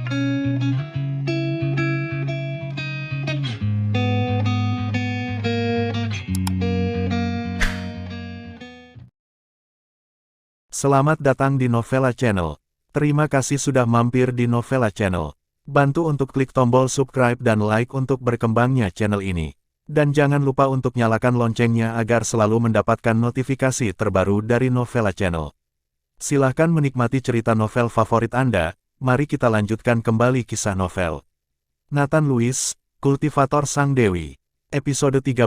Selamat datang di Novella Channel. Terima kasih sudah mampir di Novella Channel. Bantu untuk klik tombol subscribe dan like untuk berkembangnya channel ini. Dan jangan lupa untuk nyalakan loncengnya agar selalu mendapatkan notifikasi terbaru dari Novella Channel. Silahkan menikmati cerita novel favorit Anda. Mari kita lanjutkan kembali kisah novel Nathan Lewis, Kultivator Sang Dewi. Episode 13,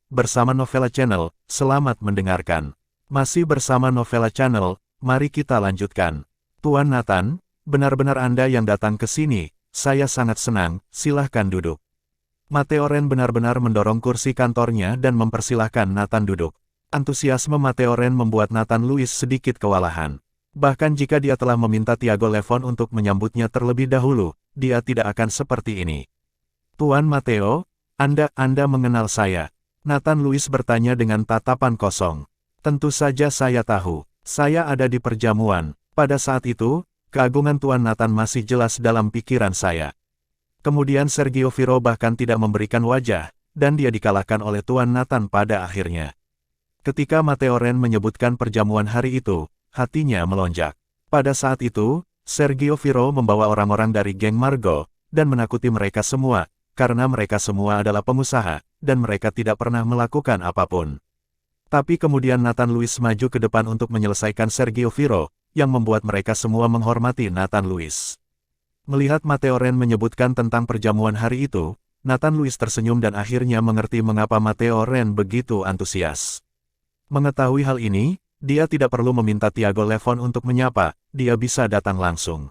bersama Novella Channel. Selamat mendengarkan. Masih bersama Novella Channel, mari kita lanjutkan. Tuan Nathan, benar-benar Anda yang datang ke sini, saya sangat senang, silahkan duduk. Matteo Ren benar-benar mendorong kursi kantornya dan mempersilahkan Nathan duduk. Antusiasme Matteo Ren membuat Nathan Lewis sedikit kewalahan. Bahkan jika dia telah meminta Tiago Levon untuk menyambutnya terlebih dahulu, dia tidak akan seperti ini. Tuan Matteo, Anda mengenal saya? Nathan Lewis bertanya dengan tatapan kosong. Tentu saja saya tahu, saya ada di perjamuan. Pada saat itu, keagungan Tuan Nathan masih jelas dalam pikiran saya. Kemudian Sergio Viro bahkan tidak memberikan wajah, dan dia dikalahkan oleh Tuan Nathan pada akhirnya. Ketika Matteo Ren menyebutkan perjamuan hari itu, hatinya melonjak. Pada saat itu, Sergio Viro membawa orang-orang dari geng Margo, dan menakuti mereka semua, karena mereka semua adalah pengusaha, dan mereka tidak pernah melakukan apapun. Tapi kemudian Nathan Lewis maju ke depan untuk menyelesaikan Sergio Viro, yang membuat mereka semua menghormati Nathan Lewis. Melihat Matteo Ren menyebutkan tentang perjamuan hari itu, Nathan Lewis tersenyum dan akhirnya mengerti mengapa Matteo Ren begitu antusias. Mengetahui hal ini, dia tidak perlu meminta Tiago Levon untuk menyapa, dia bisa datang langsung.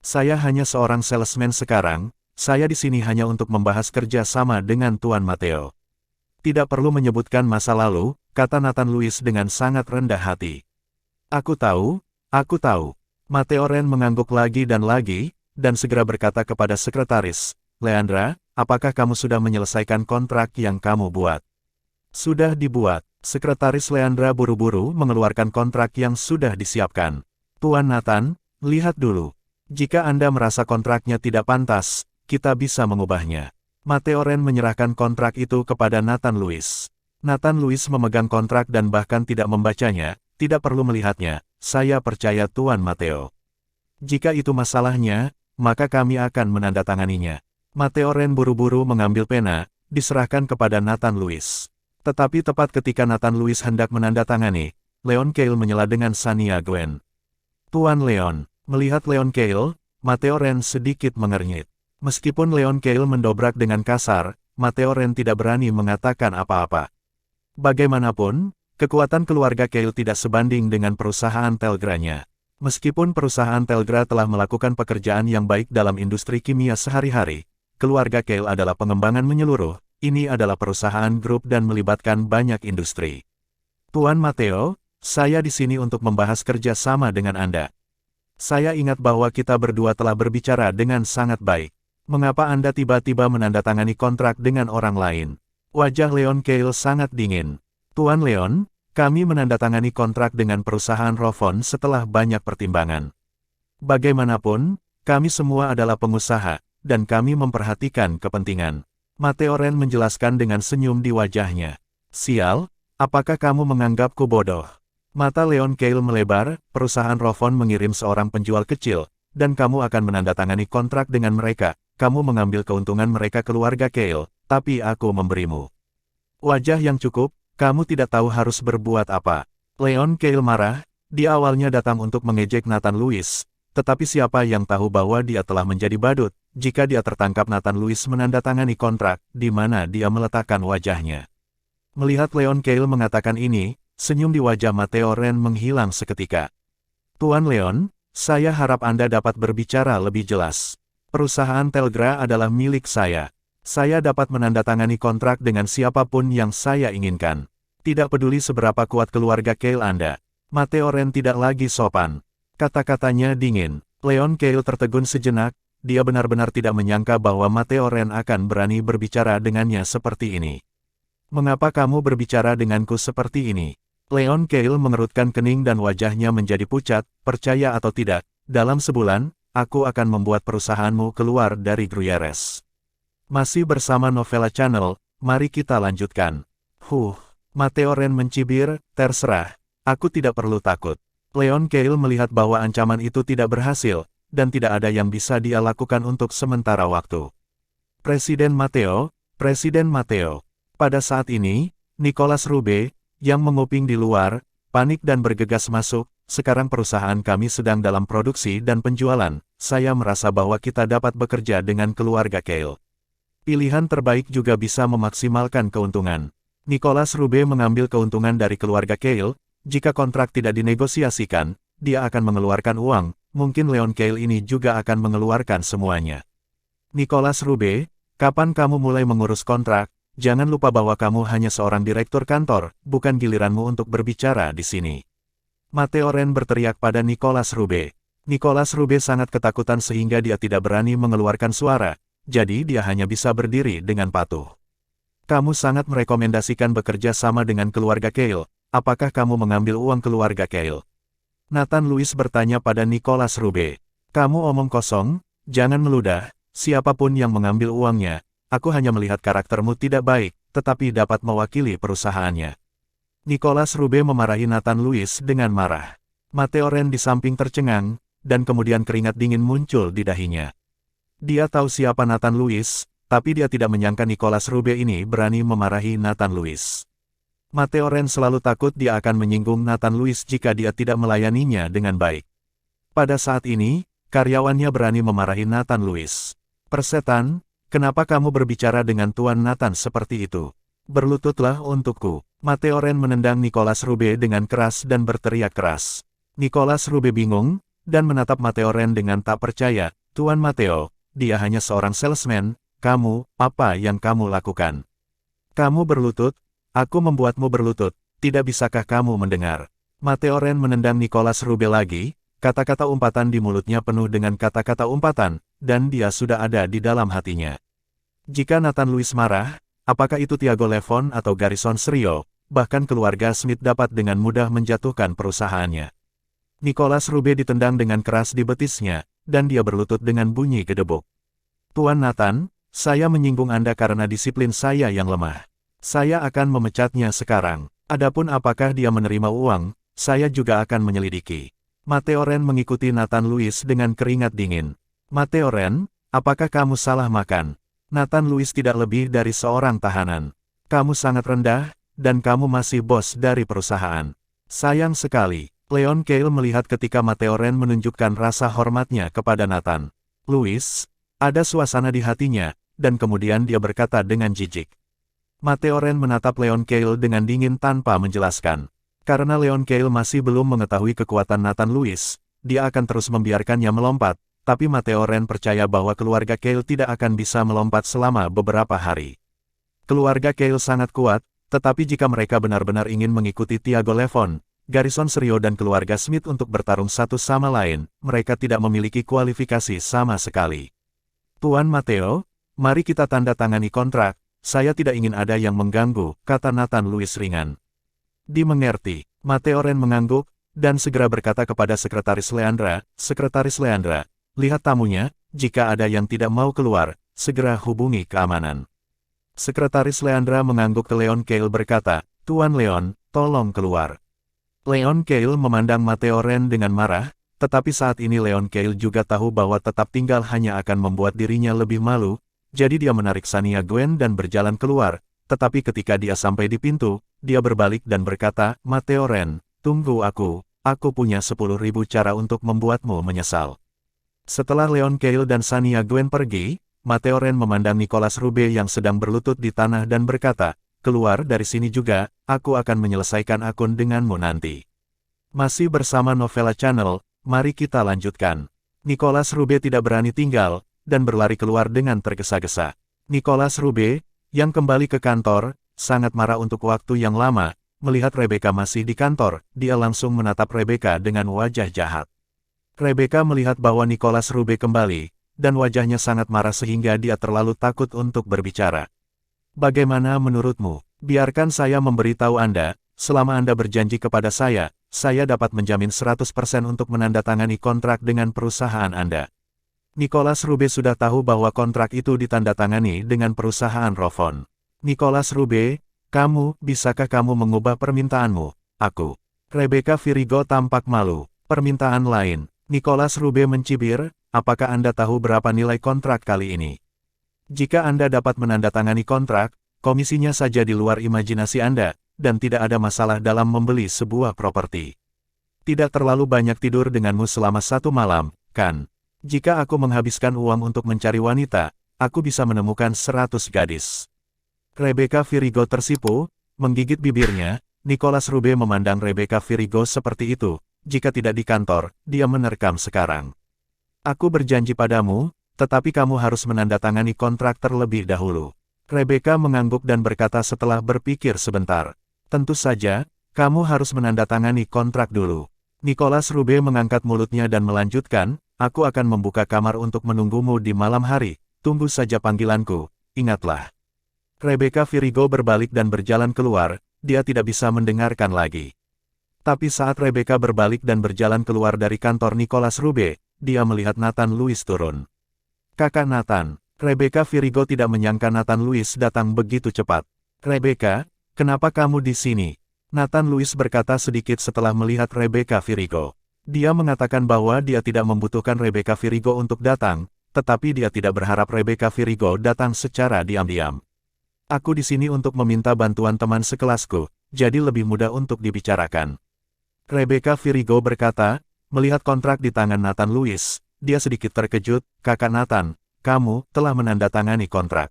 Saya hanya seorang salesman sekarang, saya di sini hanya untuk membahas kerja sama dengan Tuan Matteo. Tidak perlu menyebutkan masa lalu, kata Nathan Lewis dengan sangat rendah hati. Aku tahu. Matteo Ren mengangguk lagi, dan segera berkata kepada sekretaris, Leandra, apakah kamu sudah menyelesaikan kontrak yang kamu buat? Sudah dibuat. Sekretaris Leandra buru-buru mengeluarkan kontrak yang sudah disiapkan. Tuan Nathan, lihat dulu. Jika Anda merasa kontraknya tidak pantas, kita bisa mengubahnya. Matteo Ren menyerahkan kontrak itu kepada Nathan Lewis. Nathan Lewis memegang kontrak dan bahkan tidak membacanya, tidak perlu melihatnya, saya percaya Tuan Matteo. Jika itu masalahnya, maka kami akan menandatanganinya. Matteo Ren buru-buru mengambil pena, diserahkan kepada Nathan Lewis. Tetapi tepat ketika Nathan Lewis hendak menandatangani, Leon Cale menyela dengan Shania Gwen. Tuan Leon, melihat Leon Cale, Matteo Ren sedikit mengernyit. Meskipun Leon Cale mendobrak dengan kasar, Matteo Ren tidak berani mengatakan apa-apa. Bagaimanapun, kekuatan keluarga Cale tidak sebanding dengan perusahaan Telgranya. Meskipun perusahaan Telgra telah melakukan pekerjaan yang baik dalam industri kimia sehari-hari, keluarga Cale adalah pengembangan menyeluruh, ini adalah perusahaan grup dan melibatkan banyak industri. Tuan Matteo, saya di sini untuk membahas kerja sama dengan Anda. Saya ingat bahwa kita berdua telah berbicara dengan sangat baik. Mengapa Anda tiba-tiba menandatangani kontrak dengan orang lain? Wajah Leon Cale sangat dingin. Tuan Leon, kami menandatangani kontrak dengan perusahaan Rovon setelah banyak pertimbangan. Bagaimanapun, kami semua adalah pengusaha, dan kami memperhatikan kepentingan. Matteo Ren menjelaskan dengan senyum di wajahnya. Sial, apakah kamu menganggapku bodoh? Mata Leon Cale melebar, perusahaan Rovon mengirim seorang penjual kecil, dan kamu akan menandatangani kontrak dengan mereka. Kamu mengambil keuntungan mereka keluarga Cale, tapi aku memberimu wajah yang cukup, kamu tidak tahu harus berbuat apa. Leon Cale marah, dia awalnya datang untuk mengejek Nathan Lewis, tetapi siapa yang tahu bahwa dia telah menjadi badut, jika dia tertangkap Nathan Lewis menandatangani kontrak, di mana dia meletakkan wajahnya. Melihat Leon Cale mengatakan ini, senyum di wajah Matteo Ren menghilang seketika. Tuan Leon, saya harap Anda dapat berbicara lebih jelas. Perusahaan Telgra adalah milik saya. Saya dapat menandatangani kontrak dengan siapapun yang saya inginkan. Tidak peduli seberapa kuat keluarga Cale Anda. Matteo Ren tidak lagi sopan. Kata-katanya dingin. Leon Cale tertegun sejenak, dia benar-benar tidak menyangka bahwa Matteo Ren akan berani berbicara dengannya seperti ini. Mengapa kamu berbicara denganku seperti ini? Leon Cale mengerutkan kening dan wajahnya menjadi pucat, percaya atau tidak, dalam sebulan, aku akan membuat perusahaanmu keluar dari Gruyères. Masih bersama Novella Channel, mari kita lanjutkan. Matteo Ren mencibir, terserah, aku tidak perlu takut. Leon Keil melihat bahwa ancaman itu tidak berhasil, dan tidak ada yang bisa dia lakukan untuk sementara waktu. Presiden Matteo. Pada saat ini, Nicolas Rube, yang menguping di luar, panik dan bergegas masuk. Sekarang perusahaan kami sedang dalam produksi dan penjualan. Saya merasa bahwa kita dapat bekerja dengan keluarga Keil. Pilihan terbaik juga bisa memaksimalkan keuntungan. Nicolas Rube mengambil keuntungan dari keluarga Keil. Jika kontrak tidak dinegosiasikan, dia akan mengeluarkan uang. Mungkin Leon Keil ini juga akan mengeluarkan semuanya. Nicolas Rube, kapan kamu mulai mengurus kontrak? Jangan lupa bahwa kamu hanya seorang direktur kantor, bukan giliranmu untuk berbicara di sini. Matteo Ren berteriak pada Nicolas Rube. Nicolas Rube sangat ketakutan sehingga dia tidak berani mengeluarkan suara, jadi dia hanya bisa berdiri dengan patuh. Kamu sangat merekomendasikan bekerja sama dengan keluarga Keil. Apakah kamu mengambil uang keluarga Keil? Nathan Louis bertanya pada Nicolas Rube. Kamu omong kosong, jangan meludah, siapapun yang mengambil uangnya, aku hanya melihat karaktermu tidak baik, tetapi dapat mewakili perusahaannya. Nicolas Rube memarahi Nathan Louis dengan marah. Matteo Ren di samping tercengang, dan kemudian keringat dingin muncul di dahinya. Dia tahu siapa Nathan Louis, tapi dia tidak menyangka Nicolas Rube ini berani memarahi Nathan Louis. Matteo Ren selalu takut dia akan menyinggung Nathan Louis jika dia tidak melayaninya dengan baik. Pada saat ini, karyawannya berani memarahi Nathan Louis. Persetan, kenapa kamu berbicara dengan Tuan Nathan seperti itu? Berlututlah untukku. Matteo Ren menendang Nicolas Rube dengan keras dan berteriak keras. Nicolas Rube bingung, dan menatap Matteo Ren dengan tak percaya. Tuan Matteo, dia hanya seorang salesman, kamu, apa yang kamu lakukan? Kamu berlutut, aku membuatmu berlutut, tidak bisakah kamu mendengar? Matteo Ren menendang Nicolas Rube lagi, kata-kata umpatan di mulutnya penuh dengan kata-kata umpatan, dan dia sudah ada di dalam hatinya. Jika Nathan Louis marah, apakah itu Thiago Levon atau Garrison Serio, bahkan keluarga Smith dapat dengan mudah menjatuhkan perusahaannya. Nicolas Rube ditendang dengan keras di betisnya, dan dia berlutut dengan bunyi gedebuk. Tuan Nathan, saya menyinggung Anda karena disiplin saya yang lemah. Saya akan memecatnya sekarang. Adapun apakah dia menerima uang, saya juga akan menyelidiki. Matteo Ren mengikuti Nathan Louis dengan keringat dingin. Matteo Ren, apakah kamu salah makan? Nathan Louis tidak lebih dari seorang tahanan. Kamu sangat rendah, dan kamu masih bos dari perusahaan. Sayang sekali, Leon Keil melihat ketika Matteo Ren menunjukkan rasa hormatnya kepada Nathan Louis. Ada suasana di hatinya, dan kemudian dia berkata dengan jijik. Matteo Ren menatap Leon Keil dengan dingin tanpa menjelaskan. Karena Leon Keil masih belum mengetahui kekuatan Nathan Louis, dia akan terus membiarkannya melompat, tapi Matteo Ren percaya bahwa keluarga Keil tidak akan bisa melompat selama beberapa hari. Keluarga Keil sangat kuat, tetapi jika mereka benar-benar ingin mengikuti Thiago Levon, Garrison Serio dan keluarga Smith untuk bertarung satu sama lain, mereka tidak memiliki kualifikasi sama sekali. Tuan Matteo, mari kita tanda tangani kontrak, saya tidak ingin ada yang mengganggu, kata Nathan Louis ringan. Dimengerti, Matteo Ren mengangguk, dan segera berkata kepada Sekretaris Leandra, Sekretaris Leandra, lihat tamunya, jika ada yang tidak mau keluar, segera hubungi keamanan. Sekretaris Leandra mengangguk ke Leon Keil berkata, Tuan Leon, tolong keluar. Leon Keil memandang Matteo Ren dengan marah, tetapi saat ini Leon Keil juga tahu bahwa tetap tinggal hanya akan membuat dirinya lebih malu, jadi dia menarik Shania Gwen dan berjalan keluar, tetapi ketika dia sampai di pintu, dia berbalik dan berkata, Matteo Ren, tunggu aku punya 10.000 cara untuk membuatmu menyesal. Setelah Leon Keil dan Shania Gwen pergi, Matteo Ren memandang Nicolas Rube yang sedang berlutut di tanah dan berkata, keluar dari sini juga, aku akan menyelesaikan akun denganmu nanti. Masih bersama Novella Channel, mari kita lanjutkan. Nicolas Rube tidak berani tinggal, dan berlari keluar dengan tergesa-gesa. Nicolas Rube, yang kembali ke kantor, sangat marah untuk waktu yang lama, melihat Rebecca masih di kantor, dia langsung menatap Rebecca dengan wajah jahat. Rebecca melihat bahwa Nicolas Rube kembali, dan wajahnya sangat marah sehingga dia terlalu takut untuk berbicara. Bagaimana menurutmu? Biarkan saya memberitahu Anda, selama Anda berjanji kepada saya dapat menjamin 100% untuk menandatangani kontrak dengan perusahaan Anda. Nicholas Rube sudah tahu bahwa kontrak itu ditandatangani dengan perusahaan Rovon. Nicholas Rube, bisakah kamu mengubah permintaanmu? Aku. Rebecca Virigo tampak malu. Permintaan lain. Nicholas Rube mencibir, apakah Anda tahu berapa nilai kontrak kali ini? Jika Anda dapat menandatangani kontrak, komisinya saja di luar imajinasi Anda, dan tidak ada masalah dalam membeli sebuah properti. Tidak terlalu banyak tidur denganmu selama 1 malam, kan? Jika aku menghabiskan uang untuk mencari wanita, aku bisa menemukan 100 gadis. Rebecca Virigo tersipu, menggigit bibirnya. Nicholas Rube memandang Rebecca Virigo seperti itu. Jika tidak di kantor, dia menerkam sekarang. Aku berjanji padamu, tetapi kamu harus menandatangani kontrak terlebih dahulu. Rebecca mengangguk dan berkata setelah berpikir sebentar. Tentu saja, kamu harus menandatangani kontrak dulu. Nicholas Rube mengangkat mulutnya dan melanjutkan, aku akan membuka kamar untuk menunggumu di malam hari, tunggu saja panggilanku, ingatlah. Rebecca Virigo berbalik dan berjalan keluar, dia tidak bisa mendengarkan lagi. Tapi saat Rebecca berbalik dan berjalan keluar dari kantor Nicholas Rube, dia melihat Nathan Lewis turun. Kakak Nathan, Rebecca Virigo tidak menyangka Nathan Lewis datang begitu cepat. Rebecca, kenapa kamu di sini? Nathan Lewis berkata sedikit setelah melihat Rebecca Virigo. Dia mengatakan bahwa dia tidak membutuhkan Rebecca Virigo untuk datang, tetapi dia tidak berharap Rebecca Virigo datang secara diam-diam. Aku di sini untuk meminta bantuan teman sekelasku, jadi lebih mudah untuk dibicarakan. Rebecca Virigo berkata, melihat kontrak di tangan Nathan Lewis, dia sedikit terkejut, Kakak Nathan, kamu telah menandatangani kontrak.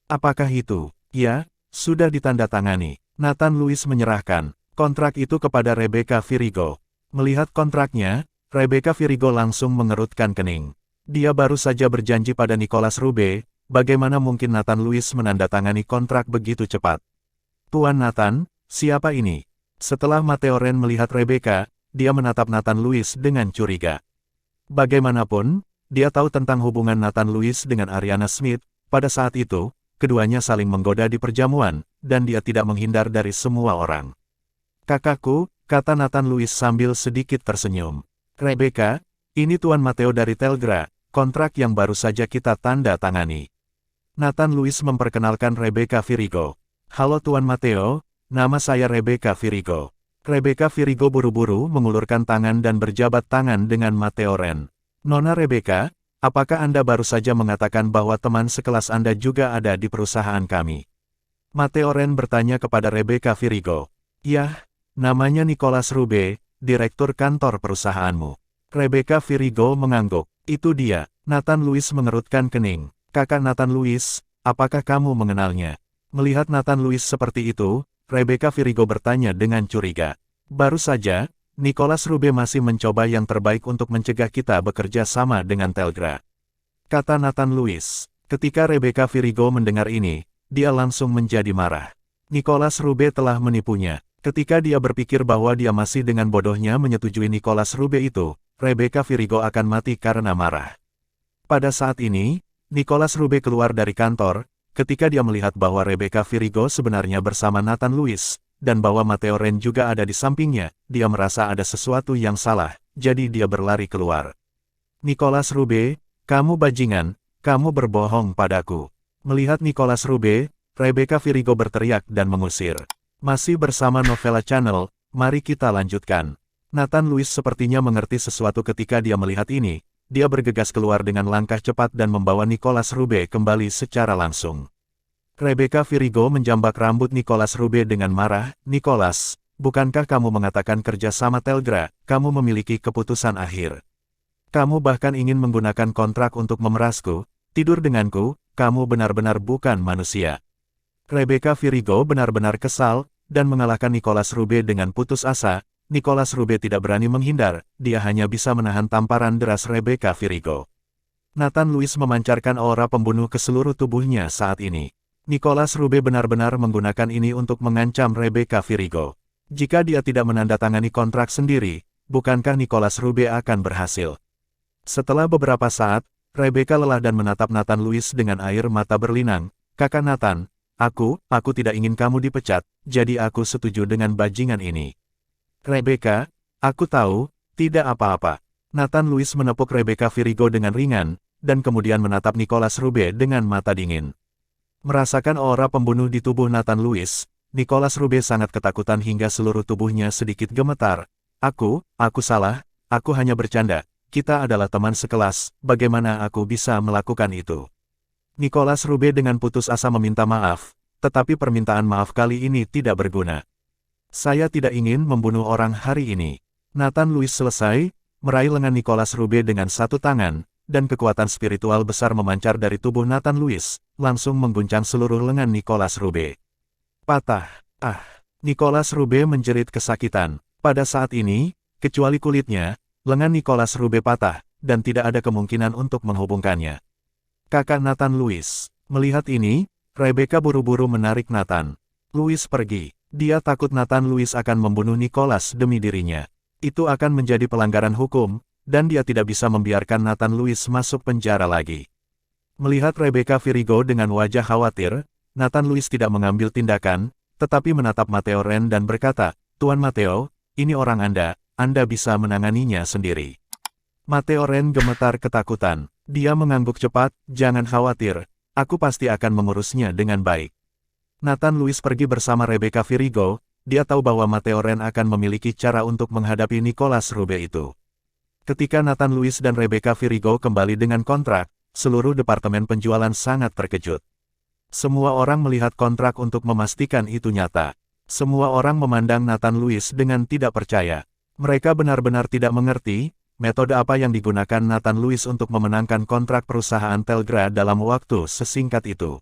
Apakah itu? Ya, sudah ditandatangani. Nathan Lewis menyerahkan kontrak itu kepada Rebecca Virigo. Melihat kontraknya, Rebecca Virigo langsung mengerutkan kening. Dia baru saja berjanji pada Nicholas Rube, bagaimana mungkin Nathan Lewis menandatangani kontrak begitu cepat? Tuan Nathan, siapa ini? Setelah Matteo Ren melihat Rebecca, dia menatap Nathan Lewis dengan curiga. Bagaimanapun, dia tahu tentang hubungan Nathan Lewis dengan Ariana Smith. Pada saat itu, keduanya saling menggoda di perjamuan, dan dia tidak menghindar dari semua orang. Kakakku, kata Nathan Lewis sambil sedikit tersenyum. Rebecca, ini Tuan Matteo dari Telgra, kontrak yang baru saja kita tanda tangani. Nathan Lewis memperkenalkan Rebecca Virigo. Halo Tuan Matteo, nama saya Rebecca Virigo. Rebecca Virigo buru-buru mengulurkan tangan dan berjabat tangan dengan Matteo Ren. Nona Rebecca, apakah Anda baru saja mengatakan bahwa teman sekelas Anda juga ada di perusahaan kami? Matteo Ren bertanya kepada Rebecca Virigo. Yah, namanya Nicholas Rube, direktur kantor perusahaanmu. Rebecca Virigo mengangguk. Itu dia. Nathan Lewis mengerutkan kening. Kakak Nathan Lewis, apakah kamu mengenalnya? Melihat Nathan Lewis seperti itu, Rebecca Virigo bertanya dengan curiga. Baru saja, Nicholas Rube masih mencoba yang terbaik untuk mencegah kita bekerja sama dengan Telgra. Kata Nathan Lewis. Ketika Rebecca Virigo mendengar ini, dia langsung menjadi marah. Nicholas Rube telah menipunya. Ketika dia berpikir bahwa dia masih dengan bodohnya menyetujui Nicholas Rube itu, Rebecca Virigo akan mati karena marah. Pada saat ini, Nicholas Rube keluar dari kantor. Ketika dia melihat bahwa Rebecca Virigo sebenarnya bersama Nathan Lewis, dan bahwa Matteo Ren juga ada di sampingnya, dia merasa ada sesuatu yang salah, jadi dia berlari keluar. Nicholas Rube, kamu bajingan, kamu berbohong padaku. Melihat Nicholas Rube, Rebecca Virigo berteriak dan mengusir. Masih bersama Novella Channel, mari kita lanjutkan. Nathan Lewis sepertinya mengerti sesuatu ketika dia melihat ini. Dia bergegas keluar dengan langkah cepat dan membawa Nicholas Rube kembali secara langsung. Rebecca Virigo menjambak rambut Nicholas Rube dengan marah. Nicholas, bukankah kamu mengatakan kerja sama Telgra, kamu memiliki keputusan akhir? Kamu bahkan ingin menggunakan kontrak untuk memerasku, tidur denganku, kamu benar-benar bukan manusia. Rebecca Virigo benar-benar kesal, dan mengalahkan Nicholas Rube dengan putus asa. Nicholas Rube tidak berani menghindar, dia hanya bisa menahan tamparan deras Rebecca Virigo. Nathan Lewis memancarkan aura pembunuh ke seluruh tubuhnya saat ini. Nicholas Rube benar-benar menggunakan ini untuk mengancam Rebecca Virigo. Jika dia tidak menandatangani kontrak sendiri, bukankah Nicholas Rube akan berhasil? Setelah beberapa saat, Rebecca lelah dan menatap Nathan Lewis dengan air mata berlinang. Kakak Nathan, aku tidak ingin kamu dipecat, jadi aku setuju dengan bajingan ini. Rebecca, aku tahu, tidak apa-apa. Nathan Lewis menepuk Rebecca Virigo dengan ringan, dan kemudian menatap Nicholas Rube dengan mata dingin. Merasakan aura pembunuh di tubuh Nathan Lewis, Nicholas Rube sangat ketakutan hingga seluruh tubuhnya sedikit gemetar. Aku salah, aku hanya bercanda, kita adalah teman sekelas, bagaimana aku bisa melakukan itu? Nicholas Rube dengan putus asa meminta maaf, tetapi permintaan maaf kali ini tidak berguna. Saya tidak ingin membunuh orang hari ini. Nathan Lewis selesai, meraih lengan Nicholas Rube dengan satu tangan, dan kekuatan spiritual besar memancar dari tubuh Nathan Lewis, langsung mengguncang seluruh lengan Nicholas Rube. Patah. Nicholas Rube menjerit kesakitan. Pada saat ini, kecuali kulitnya, lengan Nicholas Rube patah, dan tidak ada kemungkinan untuk menghubungkannya. Kakak Nathan Lewis. Melihat ini, Rebecca buru-buru menarik Nathan Lewis pergi. Dia takut Nathan Lewis akan membunuh Nicholas demi dirinya. Itu akan menjadi pelanggaran hukum, dan dia tidak bisa membiarkan Nathan Lewis masuk penjara lagi. Melihat Rebecca Virigo dengan wajah khawatir, Nathan Lewis tidak mengambil tindakan, tetapi menatap Matteo Ren dan berkata, "Tuan Matteo, ini orang Anda bisa menanganinya sendiri." Matteo Ren gemetar ketakutan. Dia mengangguk cepat, "Jangan khawatir, aku pasti akan mengurusnya dengan baik." Nathan Lewis pergi bersama Rebecca Virigo, dia tahu bahwa Matteo Ren akan memiliki cara untuk menghadapi Nicholas Rube itu. Ketika Nathan Lewis dan Rebecca Virigo kembali dengan kontrak, seluruh departemen penjualan sangat terkejut. Semua orang melihat kontrak untuk memastikan itu nyata. Semua orang memandang Nathan Lewis dengan tidak percaya. Mereka benar-benar tidak mengerti, metode apa yang digunakan Nathan Lewis untuk memenangkan kontrak perusahaan Telgra dalam waktu sesingkat itu.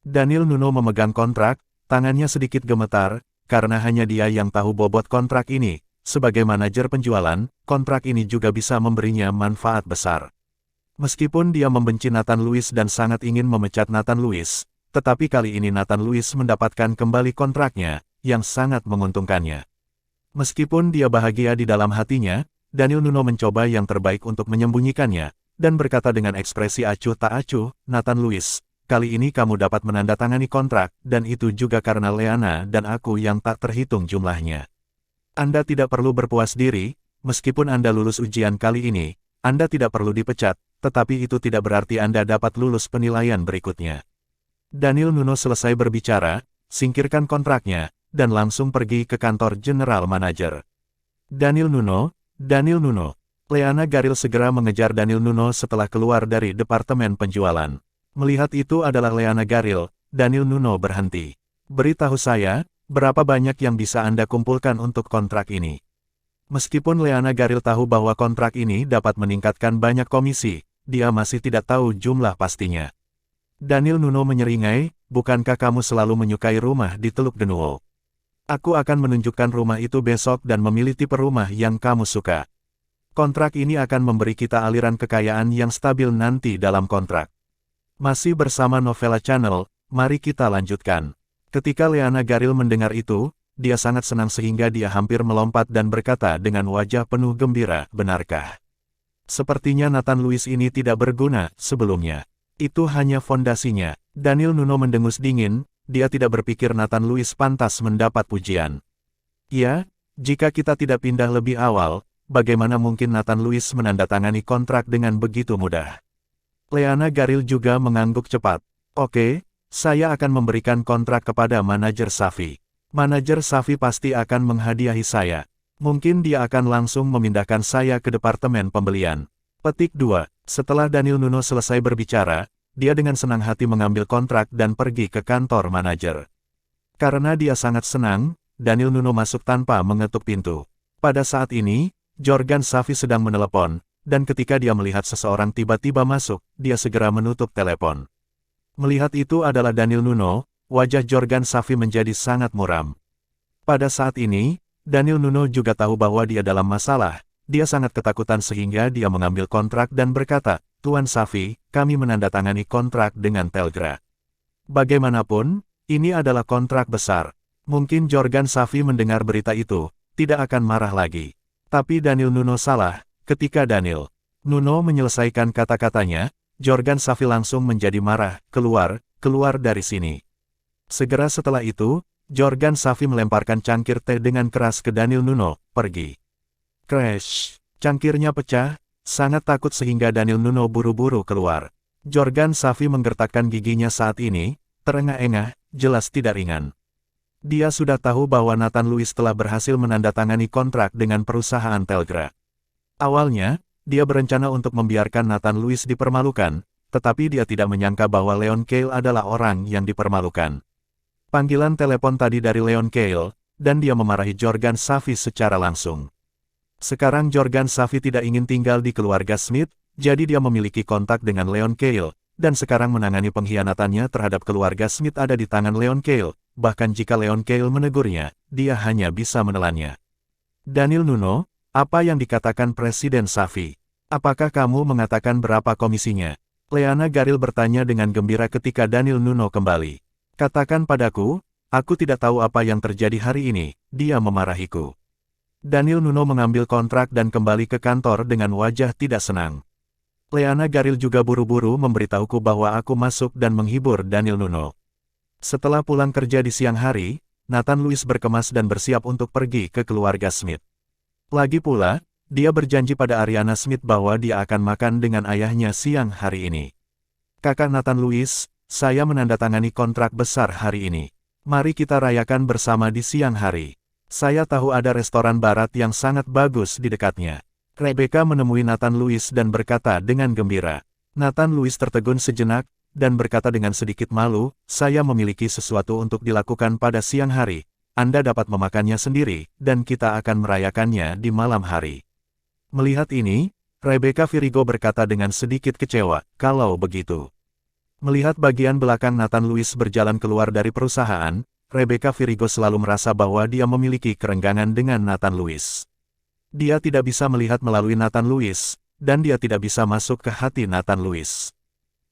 Daniel Nuno memegang kontrak, tangannya sedikit gemetar, karena hanya dia yang tahu bobot kontrak ini. Sebagai manajer penjualan, kontrak ini juga bisa memberinya manfaat besar. Meskipun dia membenci Nathan Lewis dan sangat ingin memecat Nathan Lewis, tetapi kali ini Nathan Lewis mendapatkan kembali kontraknya, yang sangat menguntungkannya. Meskipun dia bahagia di dalam hatinya, Daniel Nuno mencoba yang terbaik untuk menyembunyikannya, dan berkata dengan ekspresi acuh tak acuh, "Nathan Lewis, kali ini kamu dapat menandatangani kontrak, dan itu juga karena Leana dan aku yang tak terhitung jumlahnya. Anda tidak perlu berpuas diri, meskipun Anda lulus ujian kali ini, Anda tidak perlu dipecat, tetapi itu tidak berarti Anda dapat lulus penilaian berikutnya." Daniel Nuno selesai berbicara, singkirkan kontraknya, dan langsung pergi ke kantor General Manager. Daniel Nuno. Leana Garil segera mengejar Daniel Nuno setelah keluar dari departemen penjualan. Melihat itu adalah Leana Garil, Daniel Nuno berhenti. "Beritahu saya, berapa banyak yang bisa Anda kumpulkan untuk kontrak ini?" Meskipun Leana Garil tahu bahwa kontrak ini dapat meningkatkan banyak komisi, dia masih tidak tahu jumlah pastinya. Daniel Nuno menyeringai, "Bukankah kamu selalu menyukai rumah di Teluk Genuo? Aku akan menunjukkan rumah itu besok dan memilih tipe rumah yang kamu suka. Kontrak ini akan memberi kita aliran kekayaan yang stabil nanti dalam kontrak." Masih bersama Novella Channel, mari kita lanjutkan. Ketika Leana Garil mendengar itu, dia sangat senang sehingga dia hampir melompat dan berkata dengan wajah penuh gembira, "Benarkah? Sepertinya Nathan Lewis ini tidak berguna sebelumnya. Itu hanya fondasinya." Daniel Nuno mendengus dingin, dia tidak berpikir Nathan Lewis pantas mendapat pujian. "Ya, jika kita tidak pindah lebih awal, bagaimana mungkin Nathan Lewis menandatangani kontrak dengan begitu mudah?" Leana Garil juga mengangguk cepat. "Oke, saya akan memberikan kontrak kepada manajer Safi. Manajer Safi pasti akan menghadiahi saya. Mungkin dia akan langsung memindahkan saya ke departemen pembelian." Petik 2. Setelah Daniel Nuno selesai berbicara, dia dengan senang hati mengambil kontrak dan pergi ke kantor manajer. Karena dia sangat senang, Daniel Nuno masuk tanpa mengetuk pintu. Pada saat ini, Jorgan Safi sedang menelepon, dan ketika dia melihat seseorang tiba-tiba masuk, dia segera menutup telepon. Melihat itu adalah Daniel Nuno, wajah Jorgan Safi menjadi sangat muram. Pada saat ini, Daniel Nuno juga tahu bahwa dia dalam masalah. Dia sangat ketakutan sehingga dia mengambil kontrak dan berkata, "Tuan Safi, kami menandatangani kontrak dengan Telgra. Bagaimanapun, ini adalah kontrak besar." Mungkin Jorgan Safi mendengar berita itu, tidak akan marah lagi. Tapi Daniel Nuno salah. Ketika Daniel Nuno menyelesaikan kata-katanya, Jorgan Safi langsung menjadi marah, keluar dari sini." Segera setelah itu, Jorgan Safi melemparkan cangkir teh dengan keras ke Daniel Nuno, "Pergi." Crash! Cangkirnya pecah, sangat takut sehingga Daniel Nuno buru-buru keluar. Jorgan Safi menggertakkan giginya saat ini, terengah-engah, jelas tidak ringan. Dia sudah tahu bahwa Nathan Lewis telah berhasil menandatangani kontrak dengan perusahaan Telegra. Awalnya, dia berencana untuk membiarkan Nathan Lewis dipermalukan, tetapi dia tidak menyangka bahwa Leon Kale adalah orang yang dipermalukan. Panggilan telepon tadi dari Leon Kale, dan dia memarahi Jorgan Safi secara langsung. Sekarang Jorgan Safi tidak ingin tinggal di keluarga Smith, jadi dia memiliki kontak dengan Leon Kale, dan sekarang menangani pengkhianatannya terhadap keluarga Smith ada di tangan Leon Kale, bahkan jika Leon Kale menegurnya, dia hanya bisa menelannya. Daniel Nuno, apa yang dikatakan Presiden Safi? Apakah kamu mengatakan berapa komisinya? Leana Garil bertanya dengan gembira ketika Daniel Nuno kembali. Katakan padaku, aku tidak tahu apa yang terjadi hari ini, dia memarahiku. Daniel Nuno mengambil kontrak dan kembali ke kantor dengan wajah tidak senang. Leana Garil juga buru-buru memberitahuku bahwa aku masuk dan menghibur Daniel Nuno. Setelah pulang kerja di siang hari, Nathan Lewis berkemas dan bersiap untuk pergi ke keluarga Smith. Lagi pula, dia berjanji pada Ariana Smith bahwa dia akan makan dengan ayahnya siang hari ini. Kakak Nathan Lewis, saya menandatangani kontrak besar hari ini. Mari kita rayakan bersama di siang hari. Saya tahu ada restoran barat yang sangat bagus di dekatnya. Rebecca menemui Nathan Lewis dan berkata dengan gembira. Nathan Lewis tertegun sejenak, dan berkata dengan sedikit malu, saya memiliki sesuatu untuk dilakukan pada siang hari. Anda dapat memakannya sendiri, dan kita akan merayakannya di malam hari. Melihat ini, Rebecca Virigo berkata dengan sedikit kecewa, kalau begitu. Melihat bagian belakang Nathan Lewis berjalan keluar dari perusahaan, Rebecca Virigo selalu merasa bahwa dia memiliki kerenggangan dengan Nathan Lewis. Dia tidak bisa melihat melalui Nathan Lewis, dan dia tidak bisa masuk ke hati Nathan Lewis.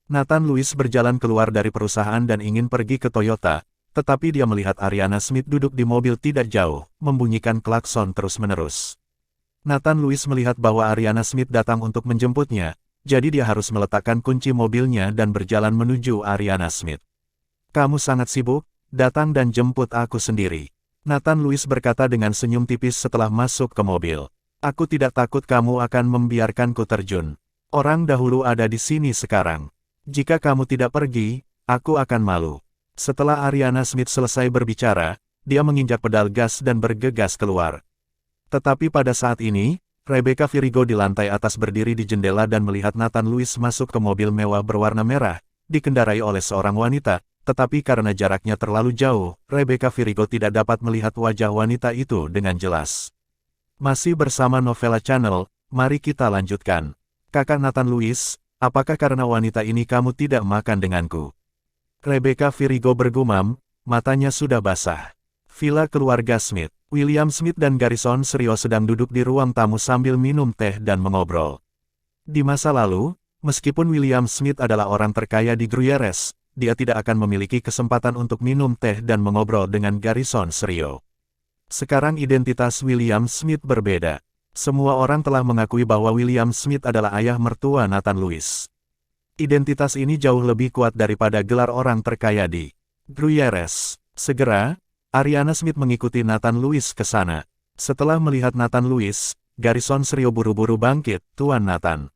Nathan Lewis berjalan keluar dari perusahaan dan ingin pergi ke Toyota, tetapi dia melihat Ariana Smith duduk di mobil tidak jauh, membunyikan klakson terus-menerus. Nathan Lewis melihat bahwa Ariana Smith datang untuk menjemputnya, jadi dia harus meletakkan kunci mobilnya dan berjalan menuju Ariana Smith. Kamu sangat sibuk, datang dan jemput aku sendiri. Nathan Lewis berkata dengan senyum tipis setelah masuk ke mobil. Aku tidak takut kamu akan membiarkanku terjun. Orang dahulu ada di sini sekarang. Jika kamu tidak pergi, aku akan malu. Setelah Ariana Smith selesai berbicara, dia menginjak pedal gas dan bergegas keluar. Tetapi pada saat ini, Rebecca Virigo di lantai atas berdiri di jendela dan melihat Nathan Lewis masuk ke mobil mewah berwarna merah, dikendarai oleh seorang wanita, tetapi karena jaraknya terlalu jauh, Rebecca Virigo tidak dapat melihat wajah wanita itu dengan jelas. Masih bersama Novella Channel, mari kita lanjutkan. Kakak Nathan Lewis, apakah karena wanita ini kamu tidak makan denganku? Rebecca Virigo bergumam, matanya sudah basah. Villa keluarga Smith. William Smith dan Garrison Serio sedang duduk di ruang tamu sambil minum teh dan mengobrol. Di masa lalu, meskipun William Smith adalah orang terkaya di Gruyères, dia tidak akan memiliki kesempatan untuk minum teh dan mengobrol dengan Garrison Serio. Sekarang identitas William Smith berbeda. Semua orang telah mengakui bahwa William Smith adalah ayah mertua Nathan Lewis. Identitas ini jauh lebih kuat daripada gelar orang terkaya di Gruyères. Segera, Ariana Smith mengikuti Nathan Lewis ke sana. Setelah melihat Nathan Lewis, Garrison Serio buru-buru bangkit, Tuan Nathan.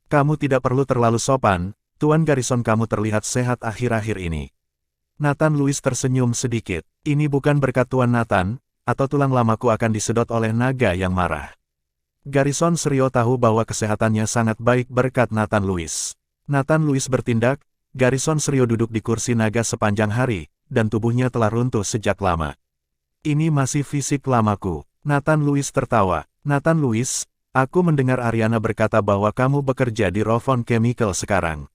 Kamu tidak perlu terlalu sopan, Tuan Garrison, kamu terlihat sehat akhir-akhir ini. Nathan Lewis tersenyum sedikit. Ini bukan berkat Tuan Nathan, atau tulang lamaku akan disedot oleh naga yang marah. Garrison Serio tahu bahwa kesehatannya sangat baik berkat Nathan Lewis. Nathan Lewis bertindak, Garrison Serio duduk di kursi naga sepanjang hari, dan tubuhnya telah runtuh sejak lama. Ini masih fisik lamaku. Nathan Lewis tertawa. Nathan Lewis, aku mendengar Ariana berkata bahwa kamu bekerja di Rovon Chemical sekarang.